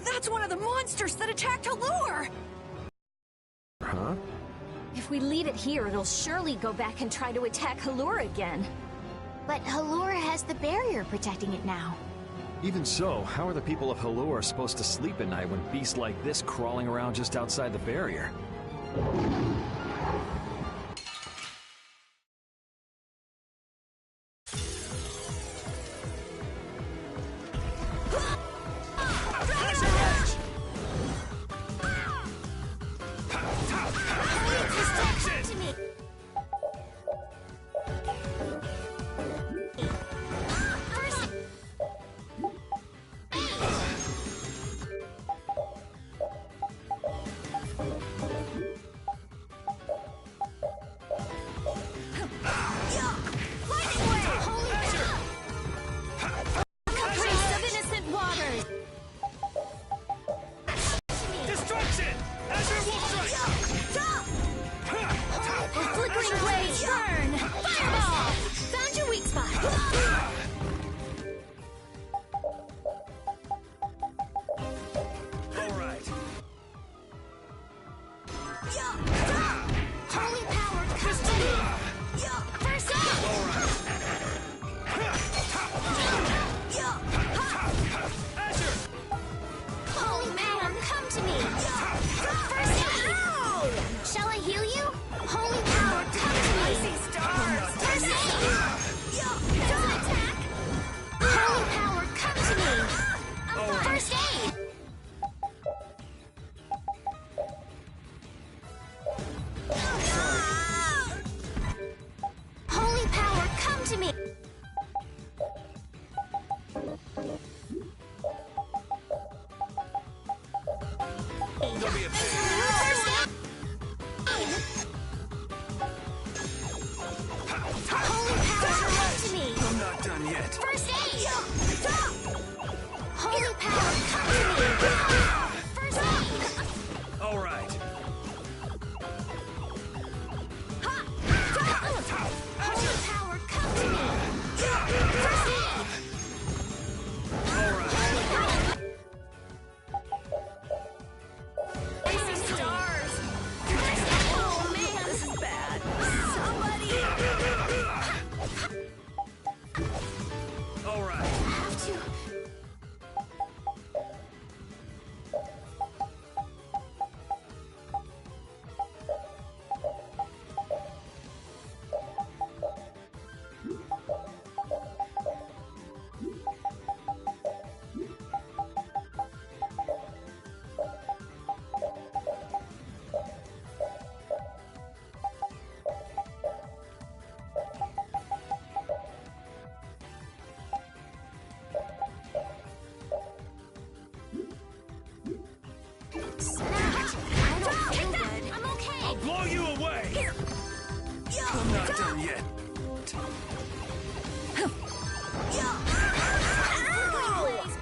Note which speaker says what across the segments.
Speaker 1: That's one of the monsters that attacked Halure!
Speaker 2: Huh?
Speaker 3: If we leave it here, it'll surely go back and try to attack Halure again.
Speaker 4: But Halure has the barrier protecting it now.
Speaker 2: Even so, how are the people of Halure supposed to sleep at night when beasts like this crawling around just outside the barrier?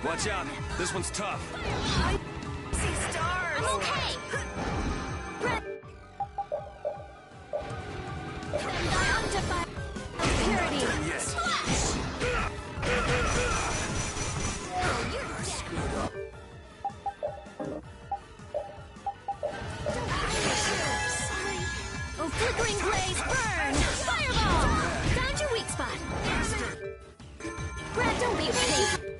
Speaker 2: Watch out, this one's tough.
Speaker 1: I see stars!
Speaker 4: I'm okay!
Speaker 3: Purity!
Speaker 2: Yes.
Speaker 3: Oh, flickering blaze, burn! Fireball! Found your weak spot. Brad, don't be afraid.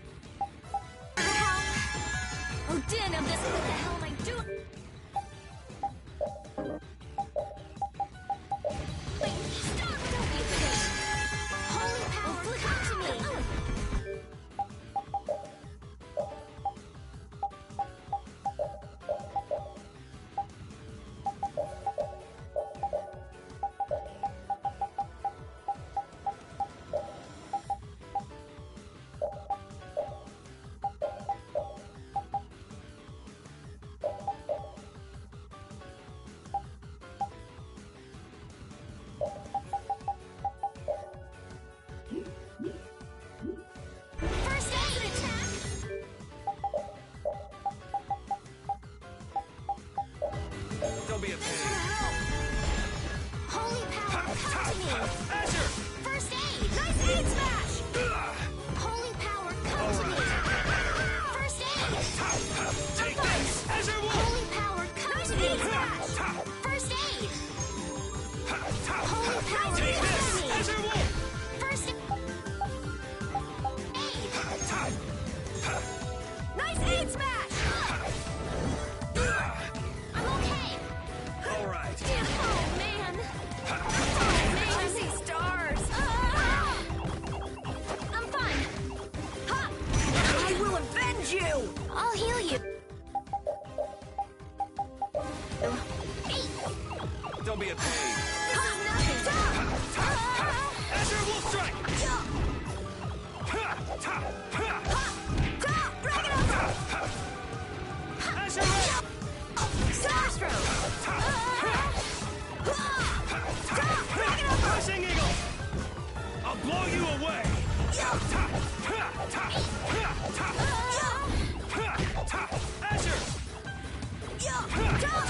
Speaker 3: Oh, Din of this, what the hell am I doing?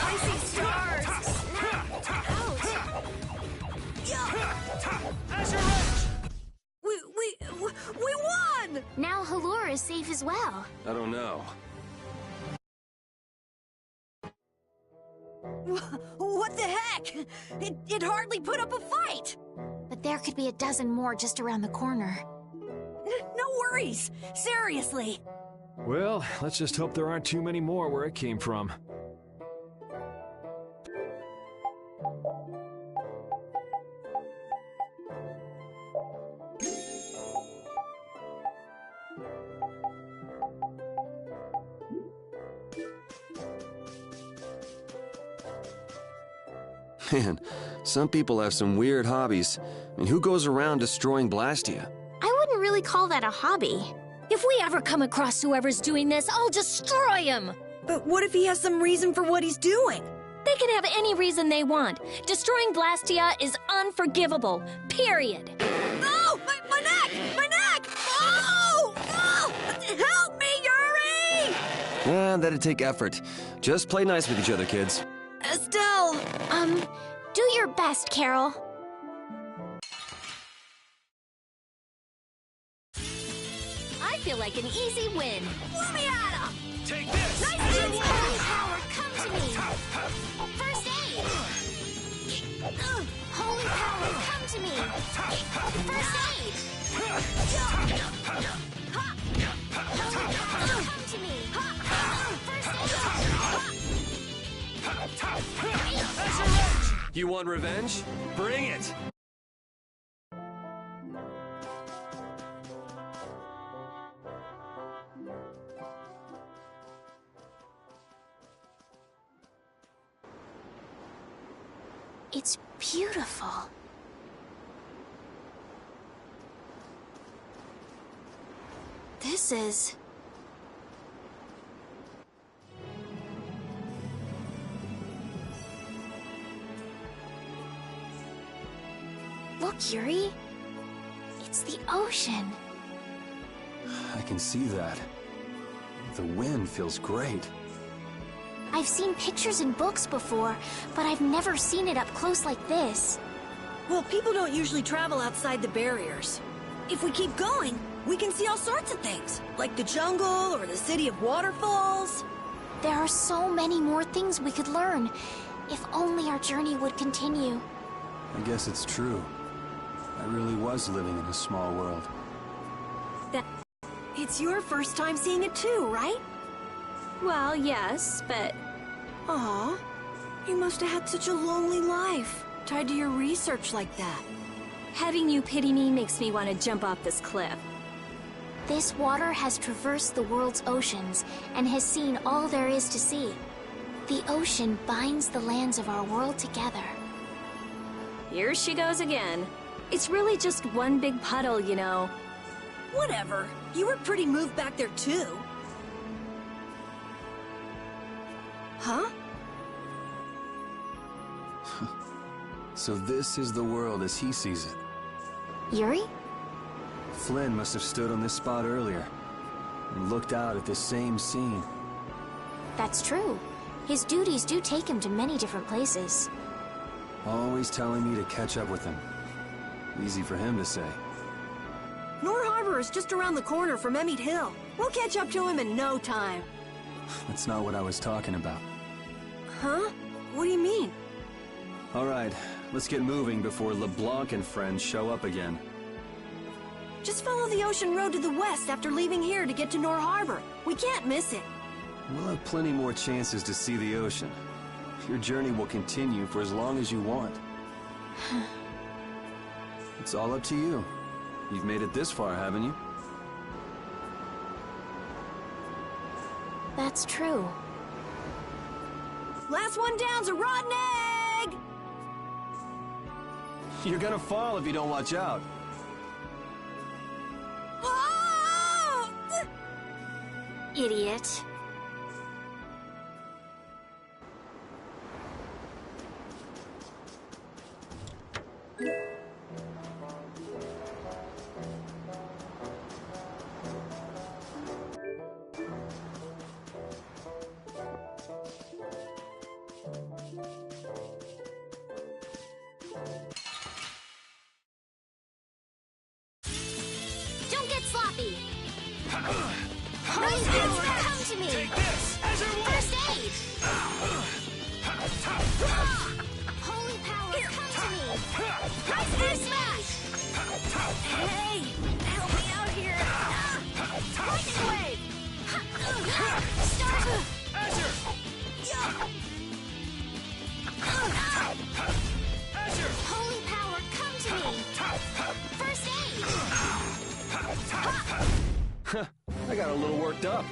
Speaker 1: I see stars! We won!
Speaker 4: Now Halora is safe as well.
Speaker 2: I don't know.
Speaker 1: What the heck? It hardly put up a fight!
Speaker 4: But there could be a dozen more just around the corner.
Speaker 1: No worries! Seriously!
Speaker 2: Well, let's just hope there aren't too many more where it came from.
Speaker 5: Man, some people have some weird hobbies. I mean, who goes around destroying Blastia?
Speaker 3: I wouldn't really call that a hobby. If we ever come across whoever's doing this, I'll destroy him!
Speaker 1: But what if he has some reason for what he's doing?
Speaker 3: They can have any reason they want. Destroying Blastia is unforgivable. Period.
Speaker 1: Oh! My neck! My neck! Oh! Oh! Help me, Yuri!
Speaker 5: That'd take effort. Just play nice with each other, kids.
Speaker 1: Estelle!
Speaker 3: Do your best, Carol. I feel like an easy win.
Speaker 1: Lumiata!
Speaker 2: Take this!
Speaker 1: Nice to meet
Speaker 3: Holy
Speaker 1: you!
Speaker 3: power, come to me! First aid! Holy power, come to me! First aid! Holy power, come to me! First aid!
Speaker 5: You want revenge? Bring it!
Speaker 4: It's beautiful. This is... Look, Yuri. It's the ocean.
Speaker 5: I can see that. The wind feels great.
Speaker 4: I've seen pictures in books before, but I've never seen it up close like this.
Speaker 1: Well, people don't usually travel outside the barriers. If we keep going, we can see all sorts of things, like the jungle or the city of waterfalls.
Speaker 4: There are so many more things we could learn, if only our journey would continue.
Speaker 5: I guess it's true. I really was living in a small world.
Speaker 1: It's your first time seeing it too, right?
Speaker 3: Well, yes, but...
Speaker 1: Aw, you must have had such a lonely life, tied to your research like that.
Speaker 3: Having you pity me makes me want to jump off this cliff.
Speaker 4: This water has traversed the world's oceans and has seen all there is to see. The ocean binds the lands of our world together.
Speaker 3: Here she goes again. It's really just one big puddle, you know.
Speaker 1: Whatever. You were pretty moved back there too. Huh?
Speaker 5: So this is the world as he sees it.
Speaker 4: Yuri?
Speaker 5: Flynn must have stood on this spot earlier and looked out at this same scene.
Speaker 4: That's true. His duties do take him to many different places.
Speaker 5: Always telling me to catch up with him. Easy for him to say.
Speaker 1: Nor Harbor is just around the corner from Emmett Hill. We'll catch up to him in no time.
Speaker 5: That's not what I was talking about.
Speaker 1: Huh? What do you mean?
Speaker 5: All right, let's get moving before LeBlanc and friends show up again.
Speaker 1: Just follow the ocean road to the west after leaving here to get to Nor Harbor. We can't miss it.
Speaker 5: We'll have plenty more chances to see the ocean. Your journey will continue for as long as you want. It's all up to you. You've made it this far, haven't you?
Speaker 4: That's true.
Speaker 1: Last one down's a rotten egg!
Speaker 5: You're gonna fall if you don't watch out.
Speaker 1: Oh!
Speaker 4: Idiot. Holy power, come to me!
Speaker 2: Take this!
Speaker 4: First aid! Holy power, come to me! Air smash!
Speaker 1: Hey! Help me out here!
Speaker 4: Lightning wave! Start!
Speaker 2: Azure! Azure!
Speaker 4: Holy power, come to me! First aid!
Speaker 2: I got a little worked up.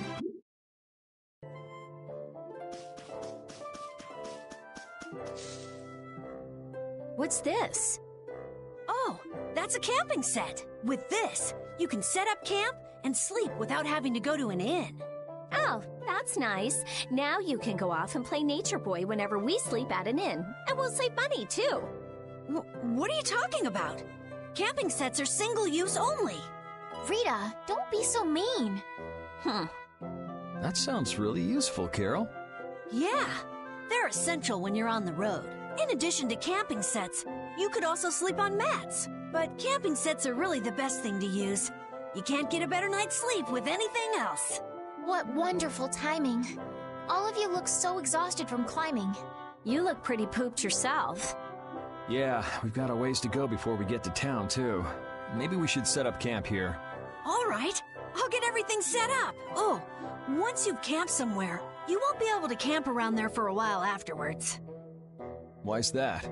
Speaker 3: What's this?
Speaker 1: Oh, that's a camping set. With this, you can set up camp and sleep without having to go to an inn.
Speaker 3: Oh, that's nice. Now you can go off and play Nature Boy whenever we sleep at an inn. And we'll save money, too.
Speaker 1: What are you talking about? Camping sets are single-use only.
Speaker 4: Rita, don't be so mean.
Speaker 2: That sounds really useful, Carol.
Speaker 1: Yeah, they're essential when you're on the road. In addition to camping sets, you could also sleep on mats. But camping sets are really the best thing to use. You can't get a better night's sleep with anything else.
Speaker 4: What wonderful timing. All of you look so exhausted from climbing.
Speaker 3: You look pretty pooped yourself.
Speaker 2: Yeah, we've got a ways to go before we get to town, too. Maybe we should set up camp here.
Speaker 1: All right, I'll get everything set up. Oh, once you've camped somewhere, you won't be able to camp around there for a while afterwards.
Speaker 2: Why's that?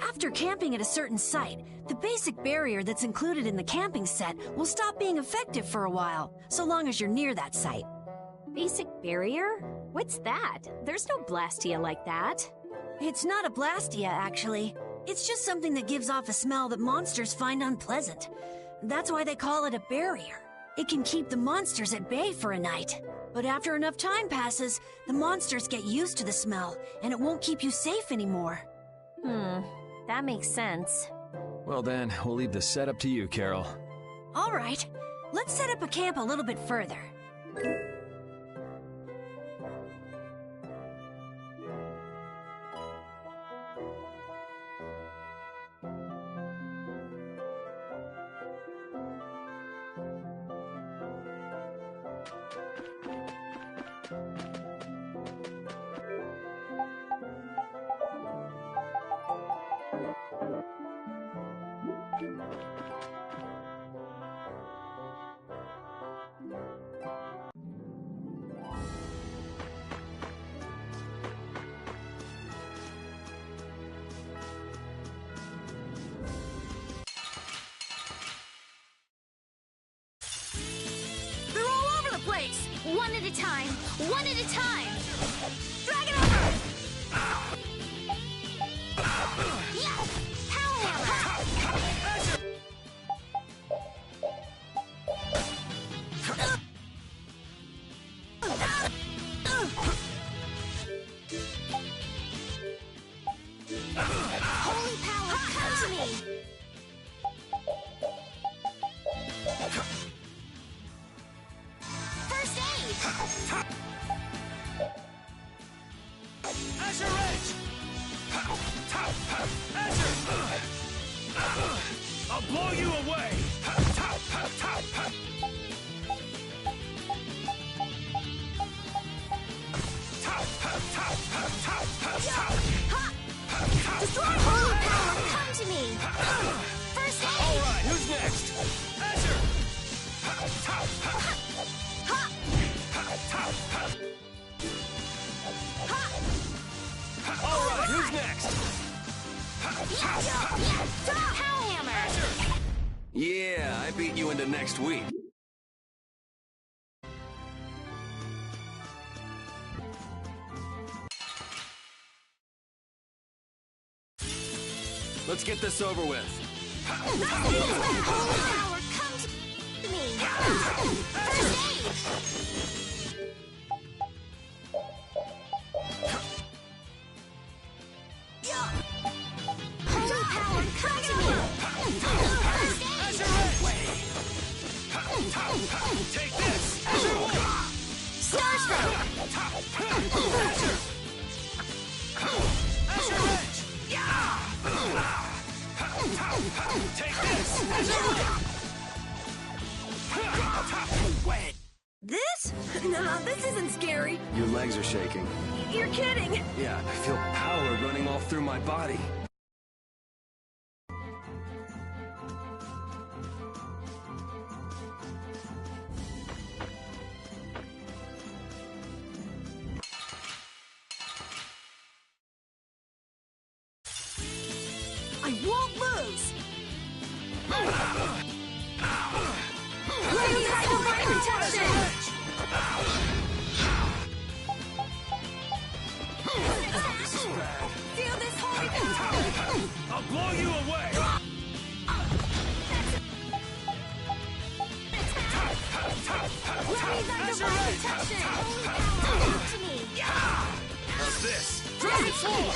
Speaker 1: After camping at a certain site, the basic barrier that's included in the camping set will stop being effective for a while, so long as you're near that site.
Speaker 3: Basic barrier? What's that? There's no Blastia like that.
Speaker 1: It's not a Blastia, actually. It's just something that gives off a smell that monsters find unpleasant. That's why they call it a barrier. It can keep the monsters at bay for a night. But after enough time passes, the monsters get used to the smell, and it won't keep you safe anymore.
Speaker 3: That makes sense.
Speaker 2: Well then, we'll leave the setup to you, Carol.
Speaker 1: All right, let's set up a camp a little bit further. They're all over the place!
Speaker 4: One at a time! One at a time!
Speaker 1: Drag it over!
Speaker 4: Yeah! Power hammer! Holy power, come to me! First aid!
Speaker 2: Azure Edge! Azure! I'll blow you away!
Speaker 4: Holy power, come to me! First aid!
Speaker 2: All right, who's next? Azure! All right, who's next?
Speaker 4: Power hammer!
Speaker 5: Yeah, I beat you into next week. Let's get this over with.
Speaker 4: Holy power, come to me! First aid! Holy power, come to me! First aid!
Speaker 2: Take this!
Speaker 4: Star Stroke!
Speaker 2: Azure Edge! Take this!
Speaker 1: This? Nah, this isn't scary.
Speaker 5: Your legs are shaking.
Speaker 1: You're kidding.
Speaker 5: Yeah, I feel power running all through my body.
Speaker 1: I won't lose. Let me have divine protection. Feel this holy power.
Speaker 2: I'll blow you away!
Speaker 1: Let me thy divine protection. Holy power, come to me.
Speaker 2: How's this?
Speaker 1: Feel this holy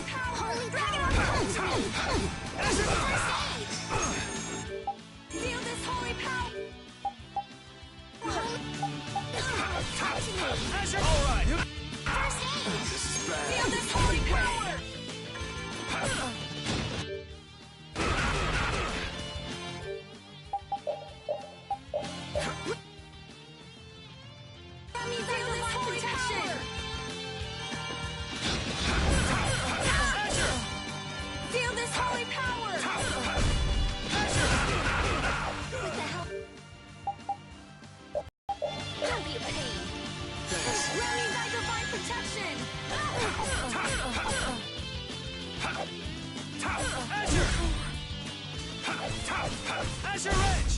Speaker 1: power. Holy dragon, come to me. Feel this holy power.
Speaker 2: All right.
Speaker 5: This is bad.
Speaker 1: Feel this holy power. Let me feel this holy power. Feel this holy power. With the help. Don't be a pain. Let me thy divine protection.
Speaker 2: Azure Edge!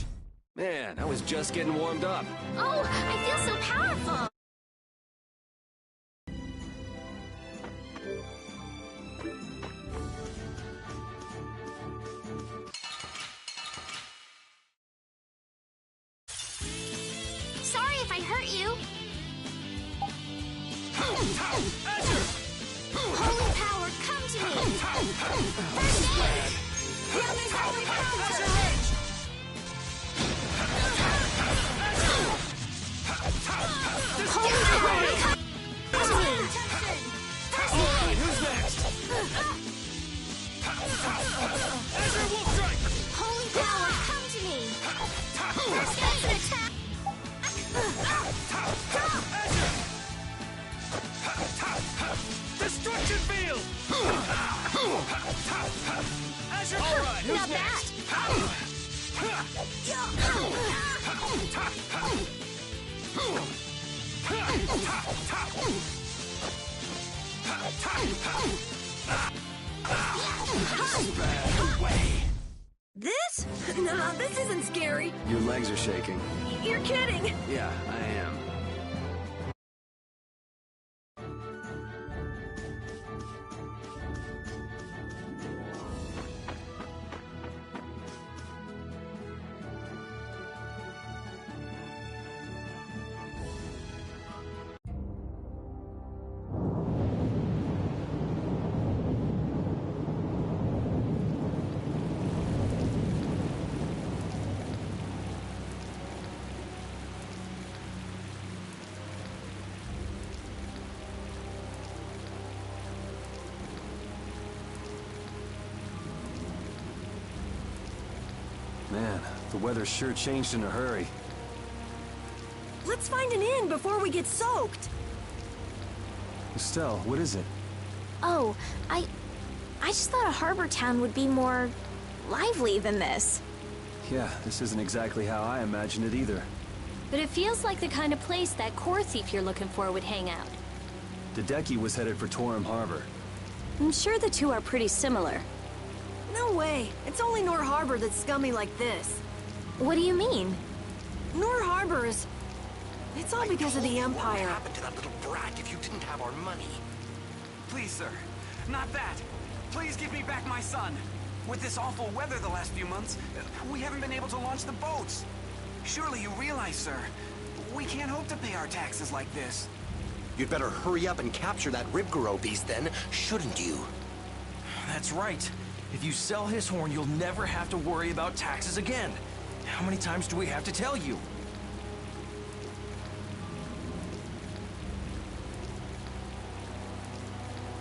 Speaker 5: Man, I was just getting warmed up.
Speaker 3: Oh, I feel so powerful!
Speaker 4: Sorry if I hurt you. Holy power, come to me. First aid.
Speaker 1: Feel this holy power.
Speaker 4: Holy power, come to me. First aid.
Speaker 2: Who's next? Azure Wolf Strike!
Speaker 4: Holy power, come to me. First aid. Attack.
Speaker 2: Destruction Field! Azure, all right, who's
Speaker 4: Not
Speaker 2: next?
Speaker 1: This? Nah, this isn't scary.
Speaker 5: Your legs are shaking.
Speaker 1: You're kidding.
Speaker 5: Yeah, I am. Man, the weather sure changed in a hurry.
Speaker 1: Let's find an inn before we get soaked.
Speaker 5: Estelle, what is it?
Speaker 6: Oh, I just thought a harbor town would be more lively than this.
Speaker 5: Yeah, this isn't exactly how I imagined it either.
Speaker 3: But it feels like the kind of place that core thief you're looking for would hang out.
Speaker 5: Hideki was headed for Torum Harbor.
Speaker 3: I'm sure the two are pretty similar.
Speaker 1: No way. It's only Nor Harbor that's scummy like this.
Speaker 6: What do you mean?
Speaker 1: Nor Harbor is... It's all because of the
Speaker 7: What would
Speaker 1: Empire.
Speaker 7: happen to that little brat if you didn't have our money?
Speaker 8: Please, sir. Not that. Please give me back my son. With this awful weather the last few months, we haven't been able to launch the boats. Surely you realize, sir, we can't hope to pay our taxes like this.
Speaker 7: You'd better hurry up and capture that Ribgaro beast then, shouldn't you?
Speaker 9: That's right. If you sell his horn, you'll never have to worry about taxes again. How many times do we have to tell you?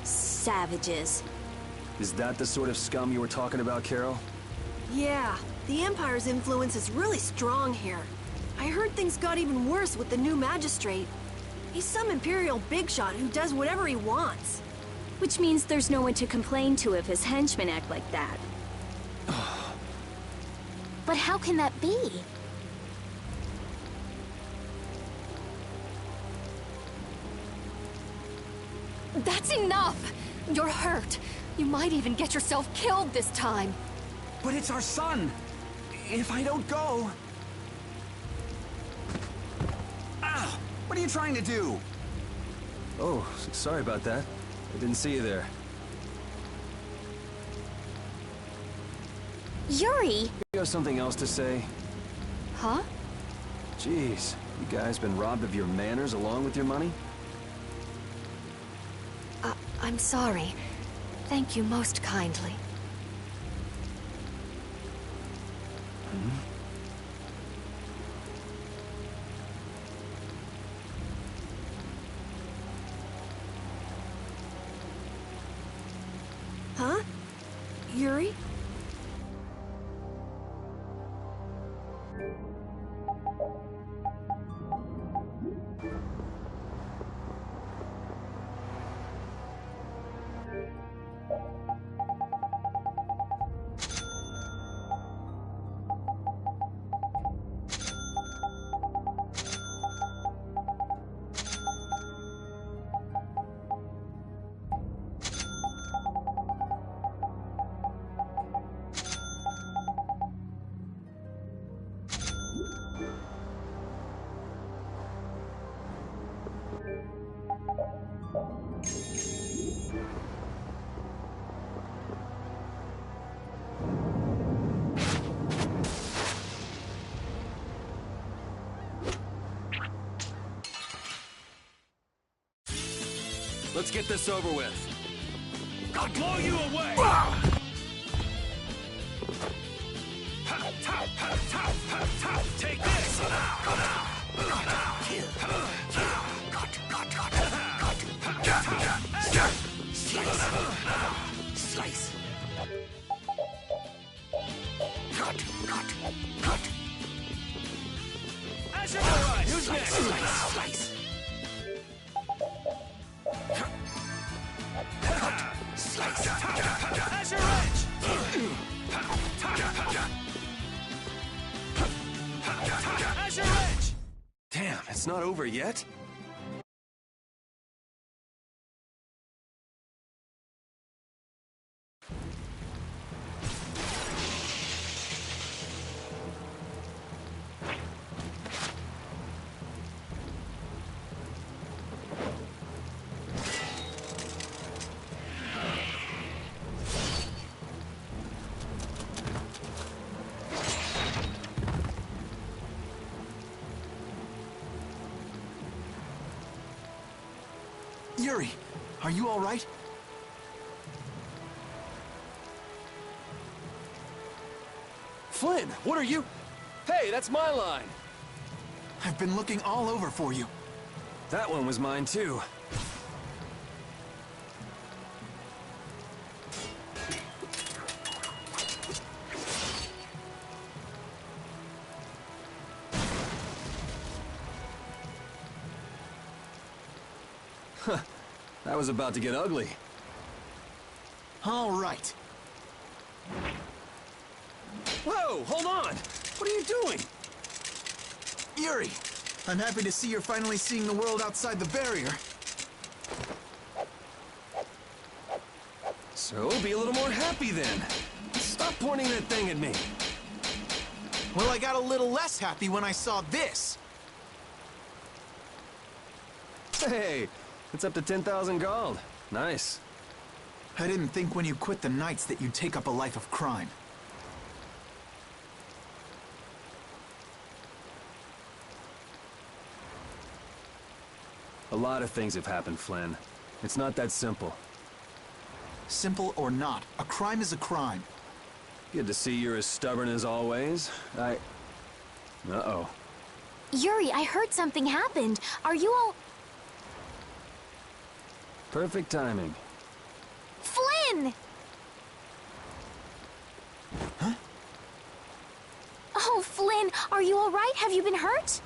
Speaker 3: Savages.
Speaker 5: Is that the sort of scum you were talking about, Carol?
Speaker 1: Yeah, the Empire's influence is really strong here. I heard things got even worse with the new magistrate. He's some Imperial bigshot who does whatever he wants.
Speaker 3: Which means there's no one to complain to if his henchmen act like that.
Speaker 6: But how can that be?
Speaker 10: That's enough! You're hurt. You might even get yourself killed this time.
Speaker 8: But it's our son. If I don't go... Ow! What are you trying to do?
Speaker 5: Oh, sorry about that. I didn't see you there.
Speaker 6: Yuri!
Speaker 5: You have something else to say?
Speaker 10: Huh?
Speaker 5: Jeez, you guys been robbed of your manners along with your money?
Speaker 10: I'm sorry. Thank you most kindly.
Speaker 1: Huh? Yuri?
Speaker 5: Let's get this over with.
Speaker 9: I'll blow you away! Take this!
Speaker 7: Slice.
Speaker 9: Azure, all right, who's next?
Speaker 7: Slice.
Speaker 9: Azure Edge! Azure Edge!
Speaker 5: Damn, it's not over yet?
Speaker 8: Yuri, are you all right?
Speaker 5: Flynn, what are you? Hey, that's my line!
Speaker 8: I've been looking all over for you.
Speaker 5: That one was mine too. Huh, that was about to get ugly.
Speaker 8: All right.
Speaker 5: Whoa, hold on! What are you doing?
Speaker 8: Yuri, I'm happy to see you're finally seeing the world outside the barrier.
Speaker 5: So, be a little more happy then. Stop pointing that thing at me.
Speaker 8: Well, I got a little less happy when I saw this.
Speaker 5: Hey, it's up to 10,000 gold. Nice.
Speaker 8: I didn't think when you quit the Knights that you'd take up a life of crime.
Speaker 5: A lot of things have happened, Flynn. It's not that simple.
Speaker 8: Simple or not, a crime is a crime.
Speaker 5: Good to see you're as stubborn as always. Uh-oh.
Speaker 6: Yuri, I heard something happened. Are you all...
Speaker 5: Perfect timing.
Speaker 6: Flynn!
Speaker 8: Huh?
Speaker 6: Oh, Flynn, are you all right? Have you been hurt?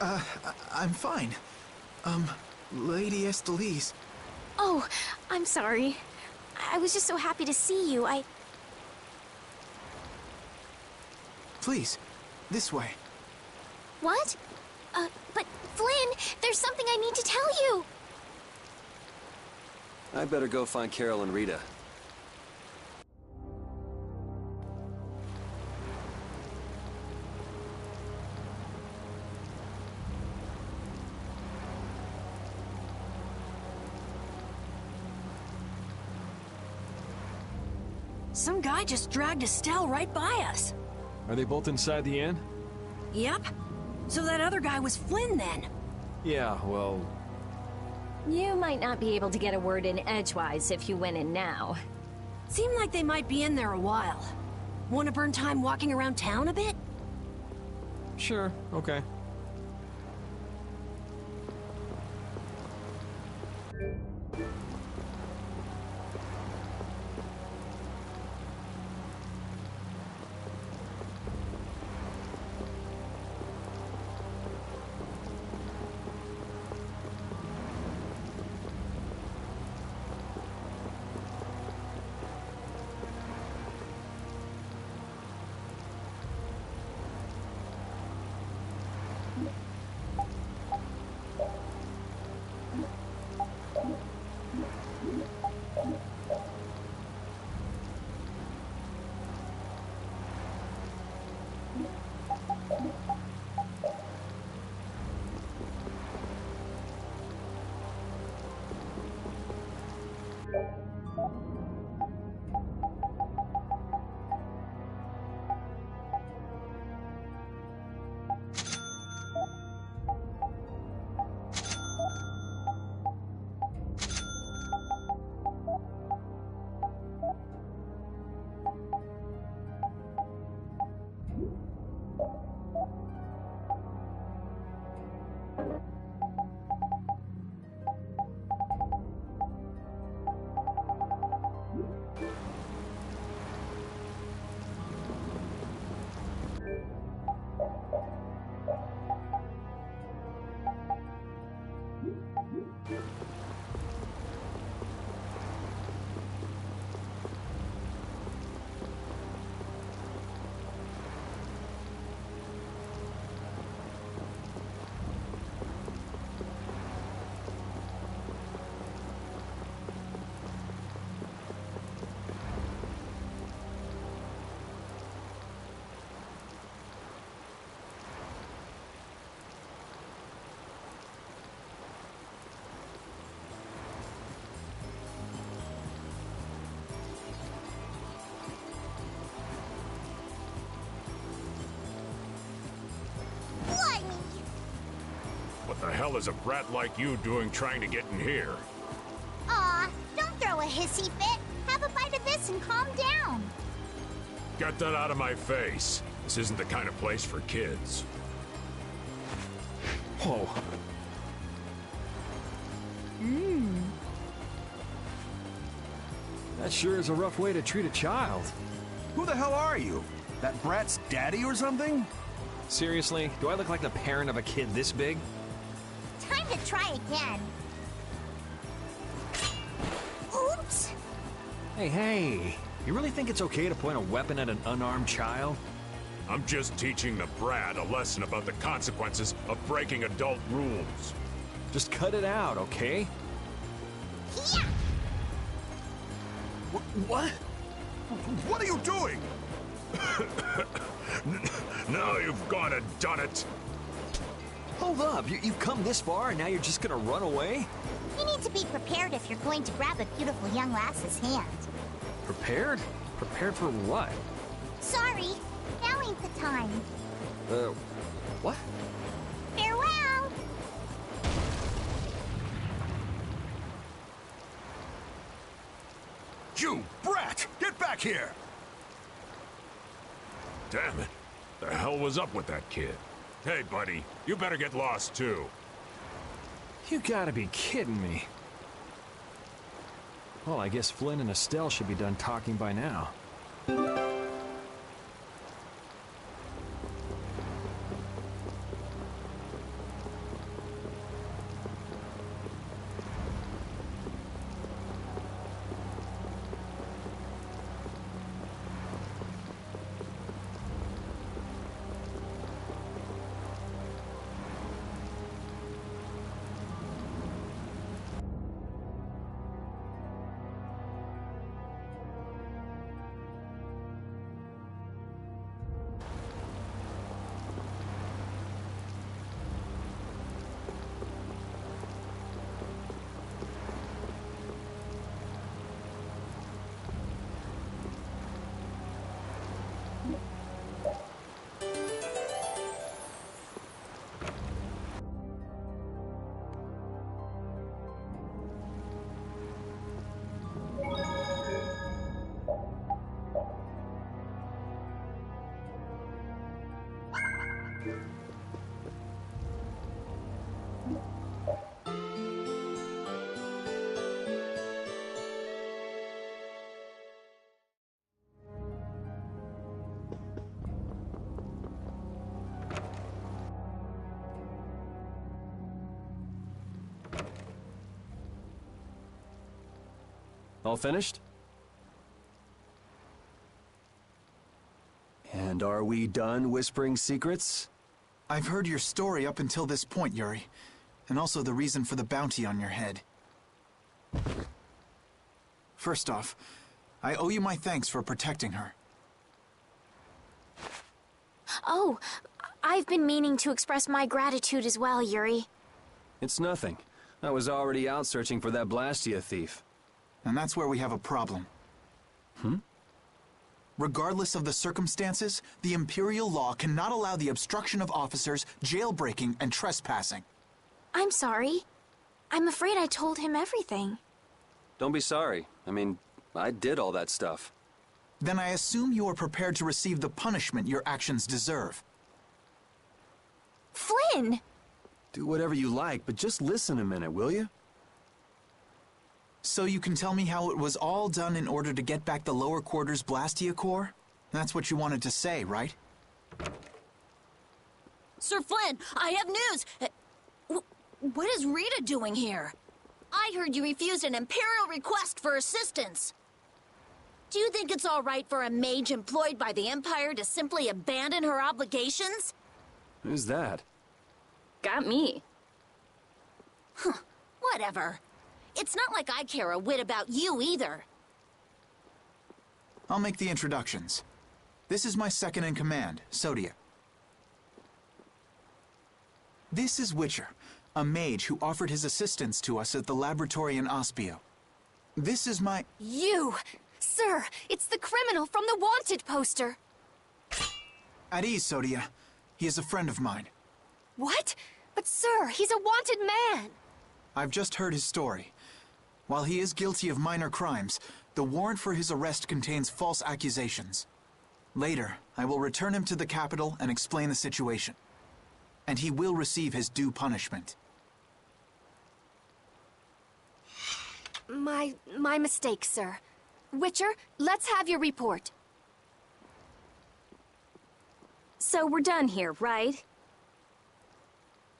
Speaker 11: I'm fine. Lady Estelise.
Speaker 6: Oh, I'm sorry. I was just so happy to see you.
Speaker 11: Please, this way.
Speaker 6: What? But Flynn, there's something I need to tell you.
Speaker 5: I better go find Carol and Rita.
Speaker 1: Some guy just dragged Estelle right by us.
Speaker 2: Are they both inside the inn?
Speaker 1: Yep. So that other guy was Flynn then.
Speaker 2: Yeah, well...
Speaker 3: You might not be able to get a word in edgewise if you went in now.
Speaker 1: Seemed like they might be in there a while. Want to burn time walking around town a bit?
Speaker 2: Sure, okay.
Speaker 12: What the hell is a brat like you doing trying to get in here?
Speaker 13: Aw, don't throw a hissy fit. Have a bite of this and calm down.
Speaker 12: Get that out of my face. This isn't the kind of place for kids.
Speaker 2: Whoa. That sure is a rough way to treat a child.
Speaker 9: Who the hell are you? That brat's daddy or something?
Speaker 2: Seriously? Do I look like the parent of a kid this big?
Speaker 13: Time to try again. Oops.
Speaker 2: Hey. You really think it's okay to point a weapon at an unarmed child?
Speaker 12: I'm just teaching the brat a lesson about the consequences of breaking adult rules.
Speaker 2: Just cut it out, okay?
Speaker 13: Yeah.
Speaker 12: What? What are you doing? Now you've gone and done it.
Speaker 2: Hold up, you've come this far and now you're just gonna run away?
Speaker 13: You need to be prepared if you're going to grab a beautiful young lass's hand.
Speaker 2: Prepared? Prepared for what?
Speaker 13: Sorry, now ain't the time.
Speaker 2: What?
Speaker 13: Farewell!
Speaker 12: You brat! Get back here! Damn it. The hell was up with that kid? Hey, buddy, you better get lost, too.
Speaker 2: You gotta be kidding me. Well, I guess Flynn and Estelle should be done talking by now.
Speaker 5: All finished? And are we done whispering secrets?
Speaker 11: I've heard your story up until this point, Yuri, and also the reason for the bounty on your head. First off, I owe you my thanks for protecting her.
Speaker 4: Oh, I've been meaning to express my gratitude as well, Yuri.
Speaker 5: It's nothing. I was already out searching for that Blastia thief.
Speaker 11: And that's where we have a problem. Regardless of the circumstances, the Imperial law cannot allow the obstruction of officers, jailbreaking, and trespassing.
Speaker 4: I'm sorry. I'm afraid I told him everything.
Speaker 5: Don't be sorry. I mean, I did all that stuff.
Speaker 11: Then I assume you are prepared to receive the punishment your actions deserve.
Speaker 4: Flynn!
Speaker 5: Do whatever you like, but just listen a minute, will you?
Speaker 11: So you can tell me how it was all done in order to get back the lower quarters Blastia core? That's what you wanted to say, right?
Speaker 1: Sir Flynn, I have news! What is Rita doing here? I heard you refused an Imperial request for assistance. Do you think it's all right for a mage employed by the Empire to simply abandon her obligations?
Speaker 5: Who's that?
Speaker 3: Got me.
Speaker 1: Whatever. It's not like I care a whit about you either.
Speaker 11: I'll make the introductions. This is my second in command, Sodia. This is Witcher, a mage who offered his assistance to us at the laboratory in Ospio. This is my...
Speaker 10: You! Sir, it's the criminal from the wanted poster!
Speaker 11: At ease, Sodia. He is a friend of mine.
Speaker 10: What? But sir, he's a wanted man!
Speaker 11: I've just heard his story. While he is guilty of minor crimes, the warrant for his arrest contains false accusations. Later, I will return him to the capital and explain the situation. And he will receive his due punishment.
Speaker 10: My mistake, sir. Witcher, let's have your report.
Speaker 3: So we're done here, right?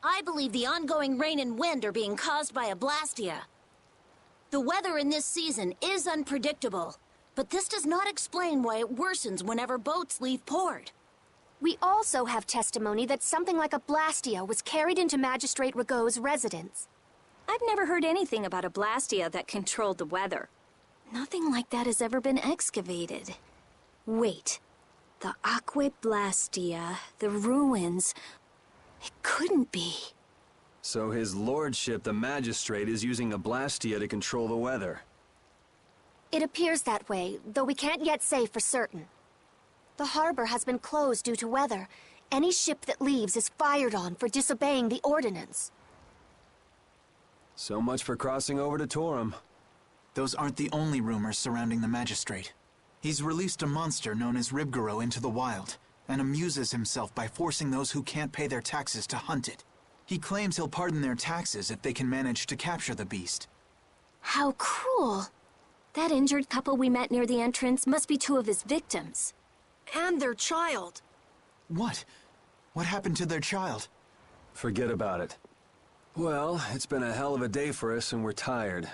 Speaker 1: I believe the ongoing rain and wind are being caused by a Blastia. The weather in this season is unpredictable, but this does not explain why it worsens whenever boats leave port.
Speaker 10: We also have testimony that something like a Blastia was carried into Magistrate Rigaud's residence.
Speaker 3: I've never heard anything about a Blastia that controlled the weather. Nothing like that has ever been excavated. Wait. The Aqua Blastia, the ruins... It couldn't be.
Speaker 5: So his lordship, the magistrate, is using a Blastia to control the weather.
Speaker 10: It appears that way, though we can't yet say for certain. The harbor has been closed due to weather. Any ship that leaves is fired on for disobeying the ordinance.
Speaker 5: So much for crossing over to Torum.
Speaker 11: Those aren't the only rumors surrounding the magistrate. He's released a monster known as Ribgaro into the wild, and amuses himself by forcing those who can't pay their taxes to hunt it. He claims he'll pardon their taxes if they can manage to capture the beast.
Speaker 3: How cruel. That injured couple we met near the entrance must be two of his victims.
Speaker 1: And their child.
Speaker 11: What? What happened to their child?
Speaker 5: Forget about it. Well, it's been a hell of a day for us and we're tired.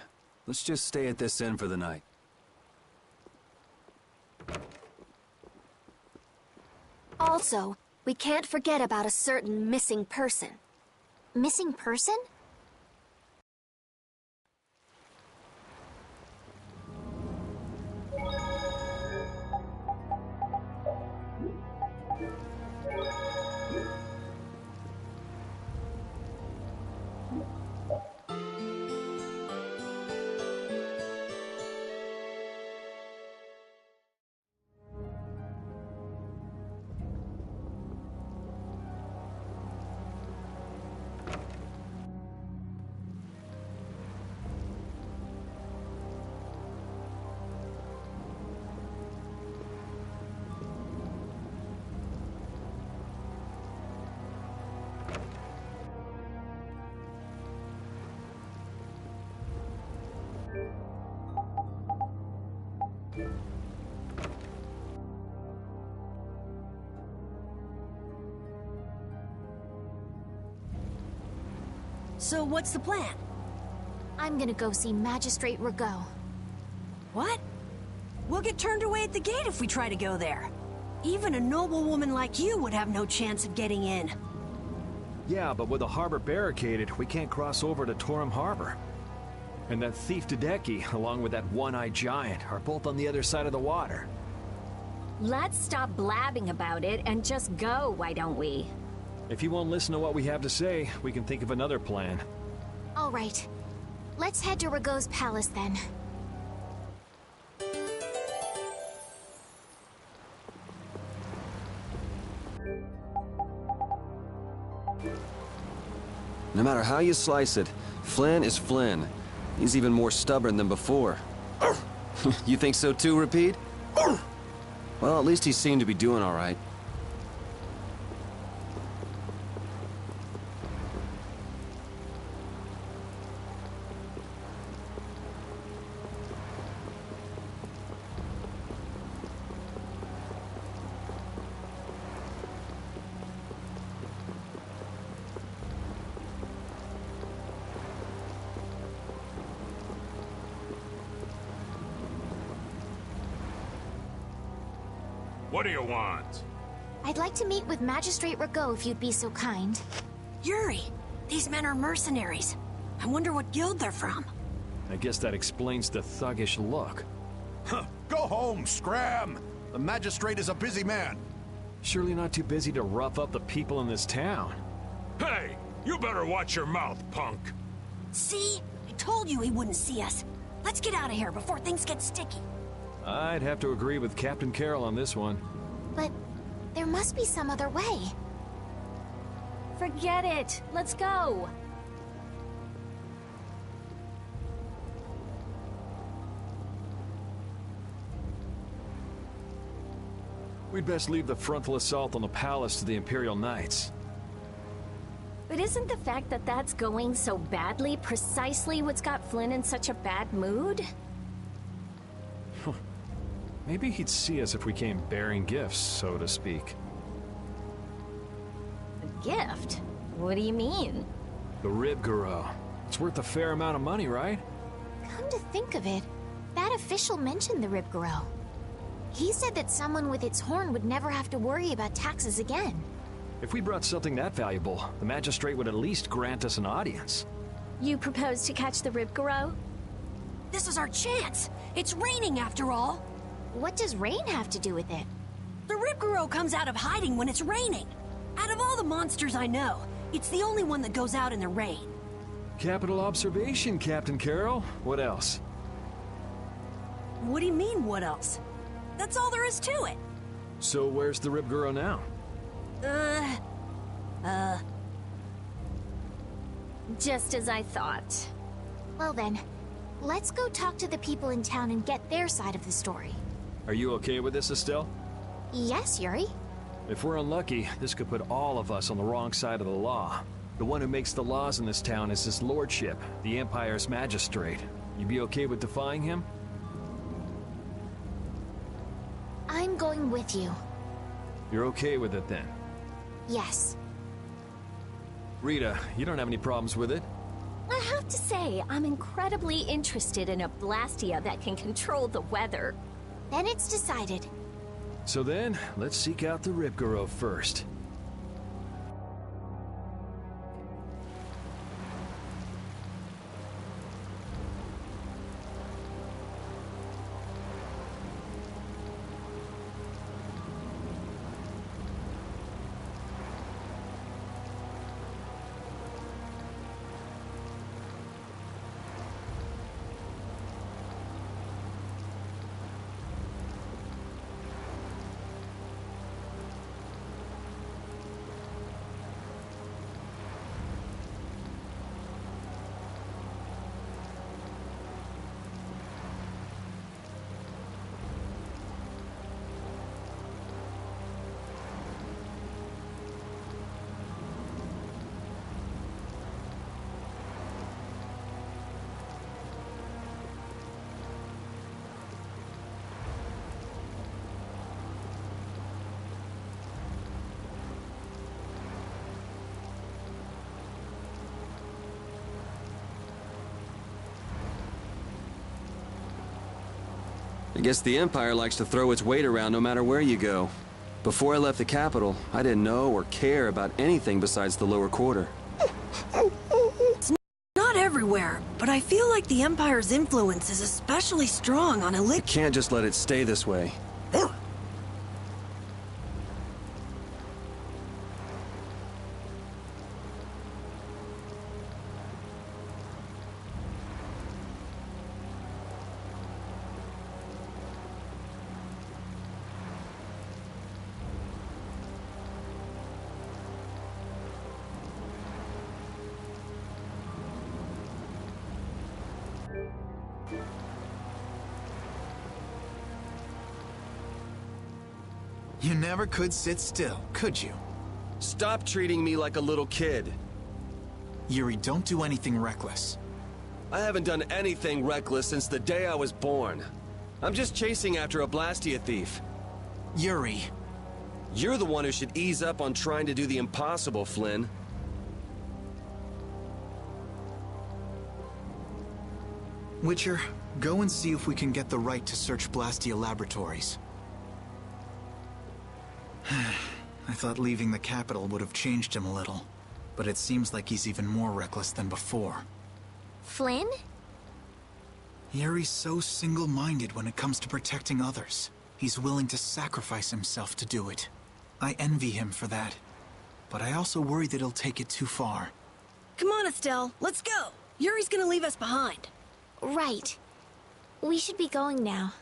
Speaker 5: Let's just stay at this inn for the night.
Speaker 10: Also, we can't forget about a certain missing person.
Speaker 4: Missing person?
Speaker 1: So what's the plan?
Speaker 4: I'm gonna go see Magistrate Rago.
Speaker 1: What? We'll get turned away at the gate if we try to go there. Even a noble woman like you would have no chance of getting in.
Speaker 2: Yeah, but with the harbor barricaded, we can't cross over to Torum Harbor. And that thief Tadeki, along with that one-eyed giant, are both on the other side of the water.
Speaker 3: Let's stop blabbing about it and just go, why don't we?
Speaker 2: If you won't listen to what we have to say, we can think of another plan.
Speaker 4: All right. Let's head to Rago's palace then.
Speaker 5: No matter how you slice it, Flynn is Flynn. He's even more stubborn than before. You think so too, Repeat? Well, at least he seemed to be doing all right.
Speaker 12: What do you want?
Speaker 4: I'd like to meet with Magistrate Rago if you'd be so kind.
Speaker 1: Yuri, these men are mercenaries. I wonder what guild they're from.
Speaker 2: I guess that explains the thuggish look.
Speaker 14: Huh, go home, Scram! The magistrate is a busy man.
Speaker 2: Surely not too busy to rough up the people in this town.
Speaker 12: Hey, you better watch your mouth, punk.
Speaker 1: See? I told you he wouldn't see us. Let's get out of here before things get sticky.
Speaker 2: I'd have to agree with Captain Carroll on this one.
Speaker 4: But there must be some other way.
Speaker 3: Forget it. Let's go.
Speaker 2: We'd best leave the frontal assault on the palace to the Imperial Knights.
Speaker 3: But isn't the fact that that's going so badly precisely what's got Flynn in such a bad mood?
Speaker 2: Maybe he'd see us if we came bearing gifts, so to speak.
Speaker 3: A gift? What do you mean?
Speaker 2: The Ribgaro. It's worth a fair amount of money, right?
Speaker 4: Come to think of it, that official mentioned the Ribgaro. He said that someone with its horn would never have to worry about taxes again.
Speaker 2: If we brought something that valuable, the magistrate would at least grant us an audience.
Speaker 3: You propose to catch the Ribgaro?
Speaker 1: This is our chance. It's raining after all.
Speaker 4: What does rain have to do with it?
Speaker 1: The Ribgaro comes out of hiding when it's raining. Out of all the monsters I know, it's the only one that goes out in the rain.
Speaker 2: Capital observation, Captain Carroll. What else?
Speaker 1: What do you mean, what else? That's all there is to it.
Speaker 2: So where's the Ribgaro now?
Speaker 3: Just as I thought.
Speaker 4: Well then, let's go talk to the people in town and get their side of the story.
Speaker 2: Are you okay with this, Estelle?
Speaker 4: Yes, Yuri.
Speaker 2: If we're unlucky, this could put all of us on the wrong side of the law. The one who makes the laws in this town is his lordship, the Empire's magistrate. You be okay with defying him?
Speaker 4: I'm going with you.
Speaker 2: You're okay with it then?
Speaker 4: Yes.
Speaker 2: Rita, you don't have any problems with it?
Speaker 3: I have to say, I'm incredibly interested in a Blastia that can control the weather.
Speaker 4: Then it's decided.
Speaker 2: So then, let's seek out the Ribgaro first.
Speaker 5: I guess the Empire likes to throw its weight around no matter where you go. Before I left the capital, I didn't know or care about anything besides the lower quarter.
Speaker 1: It's not everywhere, but I feel like the Empire's influence is especially strong on
Speaker 5: I can't just let it stay this way.
Speaker 11: You never could sit still, could you?
Speaker 5: Stop treating me like a little kid.
Speaker 11: Yuri, don't do anything reckless.
Speaker 5: I haven't done anything reckless since the day I was born. I'm just chasing after a Blastia thief.
Speaker 11: Yuri.
Speaker 5: You're the one who should ease up on trying to do the impossible, Flynn.
Speaker 11: Witcher, go and see if we can get the right to search Blastia laboratories. I thought leaving the capital would have changed him a little, but it seems like he's even more reckless than before.
Speaker 4: Flynn?
Speaker 11: Yuri's so single-minded when it comes to protecting others. He's willing to sacrifice himself to do it. I envy him for that, but I also worry that he'll take it too far.
Speaker 1: Come on, Estelle, let's go. Yuri's gonna leave us behind.
Speaker 4: Right. We should be going now.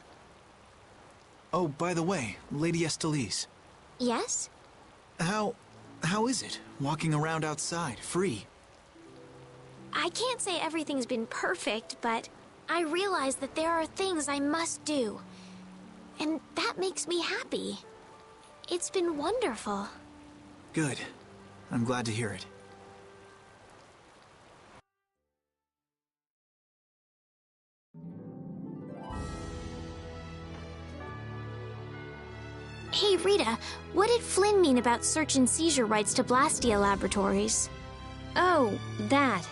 Speaker 11: Oh, by the way, Lady Estellise.
Speaker 4: Yes?
Speaker 11: How is it, walking around outside, free?
Speaker 4: I can't say everything's been perfect, but I realize that there are things I must do. And that makes me happy. It's been wonderful.
Speaker 11: Good. I'm glad to hear it.
Speaker 4: Hey, Rita, what did Flynn mean about search and seizure rights to Blastia laboratories?
Speaker 3: Oh, that.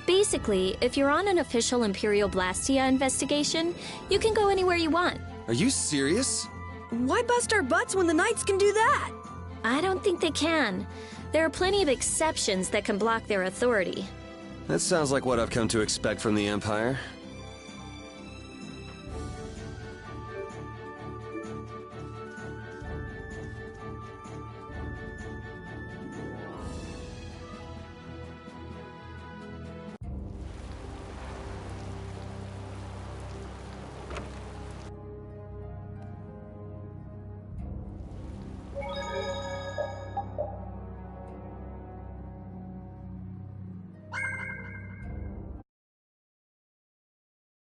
Speaker 3: Basically, if you're on an official Imperial Blastia investigation, you can go anywhere you want.
Speaker 5: Are you serious?
Speaker 1: Why bust our butts when the Knights can do that?
Speaker 3: I don't think they can. There are plenty of exceptions that can block their authority.
Speaker 5: That sounds like what I've come to expect from the Empire.